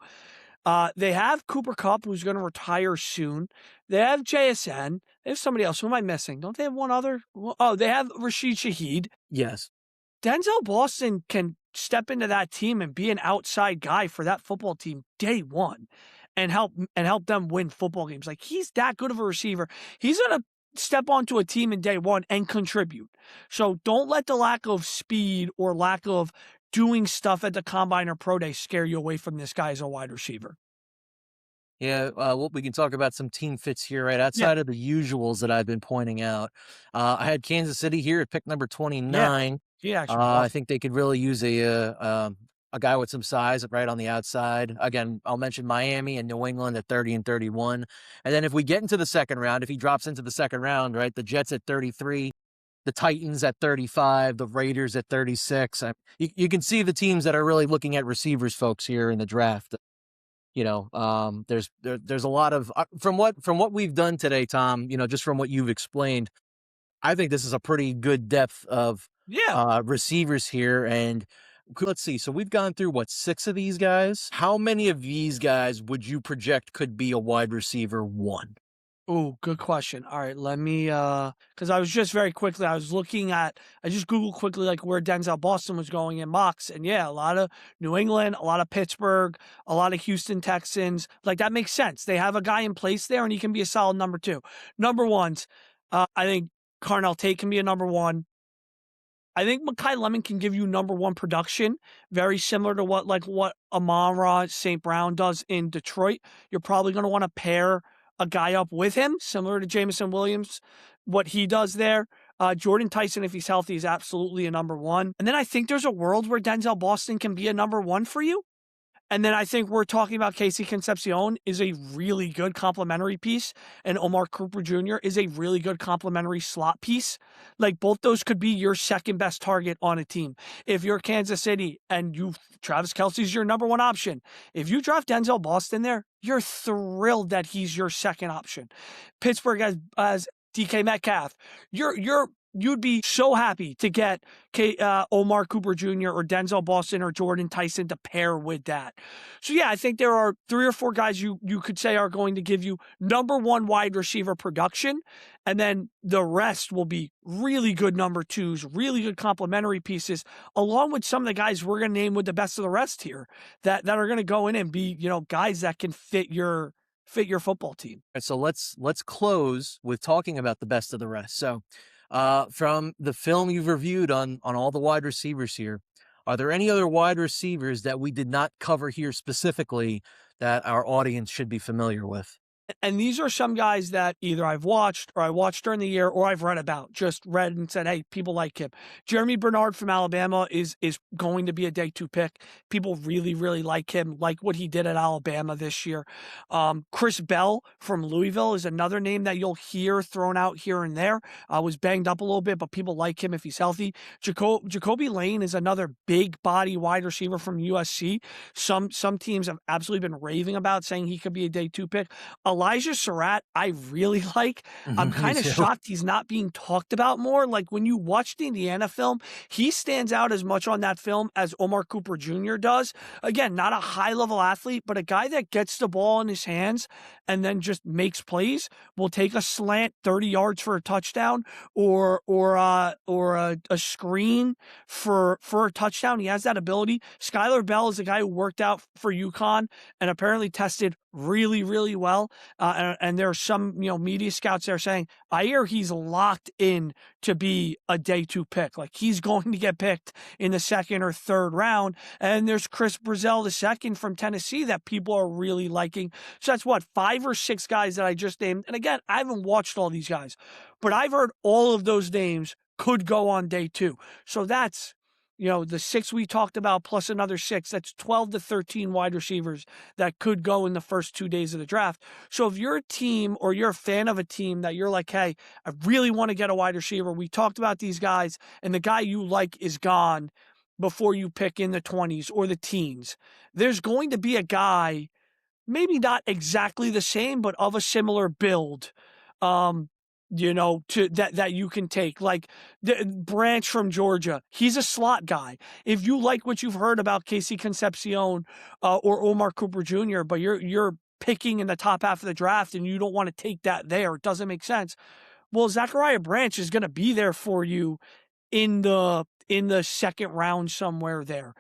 they have Cooper Kupp, who's going to retire soon. They have JSN. They have somebody else. Who am I missing? Don't they have one other? Oh, they have Rashid Shaheed. Yes. Denzel Boston can step into that team and be an outside guy for that football team day one and help them win football games. Like he's that good of a receiver. He's going to step onto a team in day one and contribute. So don't let the lack of speed or lack of doing stuff at the combine or pro day scare you away from this guy as a wide receiver. Yeah, well, we can talk about some team fits here, right? Yeah. Outside of the usuals that I've been pointing out. I had Kansas City here at pick number Yeah. 29. He actually I was. think they could really use a guy with some size right on the outside. Again, I'll mention Miami and New England at 30 and 31. And then if we get into the second round, if he drops into the second round, right, the Jets at 33, the Titans at 35, the Raiders at 36. You can see the teams that are really looking at receivers, folks, here in the draft. There's a lot of from what we've done today, Tom. Just from what you've explained, I think this is a pretty good depth of Yeah. receivers here. And let's see. So we've gone through what, 6 of these guys? How many of these guys would you project could be a wide receiver one? Oh, good question. All right, let me because I was just very quickly, I just Googled quickly like where Denzel Boston was going in mocks. And yeah, a lot of New England, a lot of Pittsburgh, a lot of Houston Texans. Like that makes sense. They have a guy in place there and he can be a solid number two. Number ones, I think Carnell Tate can be a number one. I think Makai Lemon can give you number one production, very similar to what Amon-Ra St. Brown does in Detroit. You're probably going to want to pair a guy up with him, similar to Jameson Williams, what he does there. Jordyn Tyson, if he's healthy, is absolutely a number one. And then I think there's a world where Denzel Boston can be a number one for you. And then I think we're talking about KC Concepcion is a really good complementary piece, and Omar Cooper Jr. is a really good complementary slot piece. Like both those could be your second best target on a team. If you're Kansas City and Travis Kelce's your number one option, if you draft Denzel Boston there, you're thrilled that he's your second option. Pittsburgh as DK Metcalf, you'd be so happy to get Omar Cooper Jr. or Denzel Boston or Jordyn Tyson to pair with that. So yeah, I think there are 3 or 4 guys you could say are going to give you number one wide receiver production, and then the rest will be really good number twos, really good complementary pieces, along with some of the guys we're going to name with the best of the rest here that are going to go in and be, guys that can fit your football team. And so let's close with talking about the best of the rest. So from the film you've reviewed on all the wide receivers here, are there any other wide receivers that we did not cover here specifically that our audience should be familiar with? And these are some guys that either I've watched or I watched during the year or I've read about, just read and said, hey, people like him. Jeremy Bernard from Alabama is going to be a day 2 pick. People really, really like him, like what he did at Alabama this year. Chris Bell from Louisville is another name that you'll hear thrown out here and there. Was banged up a little bit, but people like him if he's healthy. Jacoby Lane is another big body wide receiver from USC. Some teams have absolutely been raving about, saying he could be a day 2 pick. Elijah Surratt, I really like. I'm kind of shocked he's not being talked about more. Like when you watch the Indiana film, he stands out as much on that film as Omar Cooper Jr. does. Again, not a high-level athlete, but a guy that gets the ball in his hands and then just makes plays, will take a slant 30 yards for a touchdown or a screen for a touchdown. He has that ability. Skylar Bell is a guy who worked out for UConn and apparently tested really, really well. And there are some, media scouts there saying, I hear he's locked in to be a day 2 pick. Like, he's going to get picked in the 2nd or 3rd round. And there's Chris Brazell II from Tennessee that people are really liking. So that's 5 or 6 guys that I just named. And again, I haven't watched all these guys, but I've heard all of those names could go on day 2. So that's, the 6 we talked about plus another 6, that's 12 to 13 wide receivers that could go in the first 2 days of the draft. So if you're a team or you're a fan of a team that you're like, hey, I really want to get a wide receiver, we talked about these guys, and the guy you like is gone before you pick in the 20s or the teens, there's going to be a guy, maybe not exactly the same, but of a similar build, to that you can take. Like the Branch from Georgia, he's a slot guy. If you like what you've heard about KC Concepcion or Omar Cooper Jr., but you're picking in the top half of the draft and you don't want to take that there, it doesn't make sense. Well, Zachariah Branch is going to be there for you in the 2nd round somewhere there.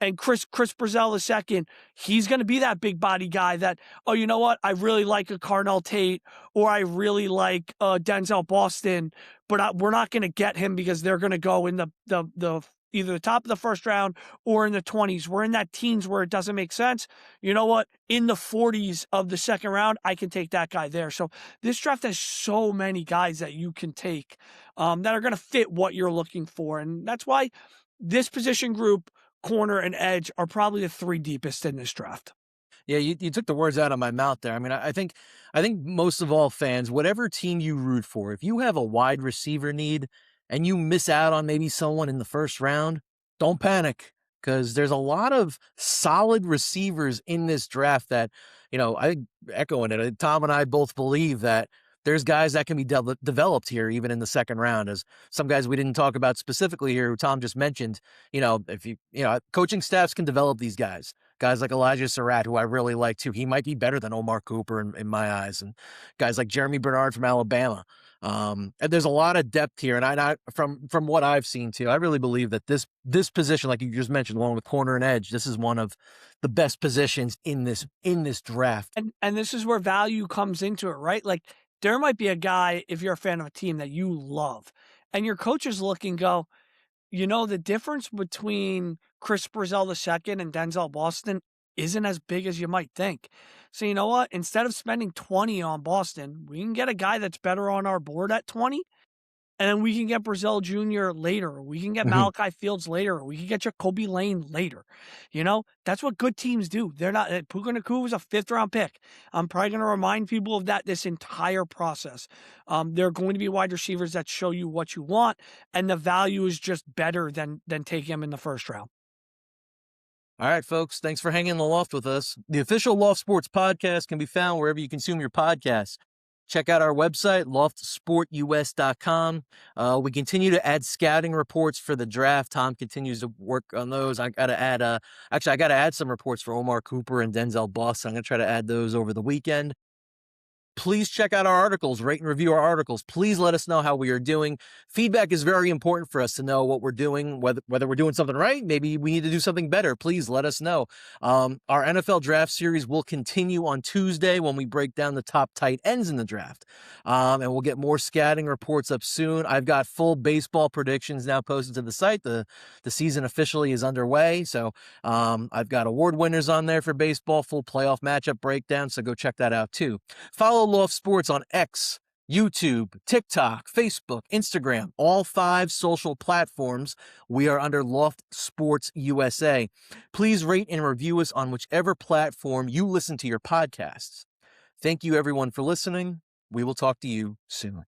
And Chris Brazell II, he's going to be that big body guy that, oh, you know what? I really like a Carnell Tate or I really like Denzel Boston, but we're not going to get him because they're going to go in the either the top of the 1st round or in the 20s. We're in that teens where it doesn't make sense. You know what? In the 40s of the 2nd round, I can take that guy there. So this draft has so many guys that you can take that are going to fit what you're looking for. And that's why this position group, corner and edge, are probably the 3 deepest in this draft. Yeah, you took the words out of my mouth there. I mean, I think most of all fans, whatever team you root for, if you have a wide receiver need and you miss out on maybe someone in the 1st round, don't panic, because there's a lot of solid receivers in this draft that, I echoing it. Tom and I both believe that there's guys that can be developed here, even in the 2nd round, as some guys we didn't talk about specifically here, who Tom just mentioned. If coaching staffs can develop these guys. Guys like Elijah Surratt, who I really like too. He might be better than Omar Cooper in my eyes, and guys like Jeremy Bernard from Alabama. And there's a lot of depth here, and I from what I've seen too, I really believe that this position, like you just mentioned, along with corner and edge, this is one of the best positions in this draft. And this is where value comes into it, right? Like, there might be a guy, if you're a fan of a team that you love, and your coaches look and go, the difference between Chris Brazell II and Denzel Boston isn't as big as you might think. So you know what? Instead of spending 20 on Boston, we can get a guy that's better on our board at 20. And then we can get Brazell Jr. later, or we can get Malachi Fields later, or we can get Jacoby Lane later. That's what good teams do. They're not. Puka Nacua was a 5th round pick. I'm probably going to remind people of that this entire process. There are going to be wide receivers that show you what you want, and the value is just better than taking them in the 1st round. All right, folks, thanks for hanging in the loft with us. The official Loft Sports podcast can be found wherever you consume your podcasts. Check out our website, loftsportus.com. We continue to add scouting reports for the draft. Tom continues to work on those. I got to add some reports for Omar Cooper and Denzel Boston. I'm going to try to add those over the weekend. Please check out our articles, rate and review our articles. Please let us know how we are doing. Feedback is very important for us to know what we're doing, whether we're doing something right. Maybe we need to do something better. Please let us know. Our NFL Draft Series will continue on Tuesday when we break down the top tight ends in the draft. And we'll get more scouting reports up soon. I've got full baseball predictions now posted to the site. The season officially is underway. So I've got award winners on there for baseball, full playoff matchup breakdown. So go check that out too. Follow Loft Sports on X, YouTube, TikTok, Facebook, Instagram, all 5 social platforms. We are under Loft Sports USA. Please rate and review us on whichever platform you listen to your podcasts. Thank you, everyone, for listening. We will talk to you soon.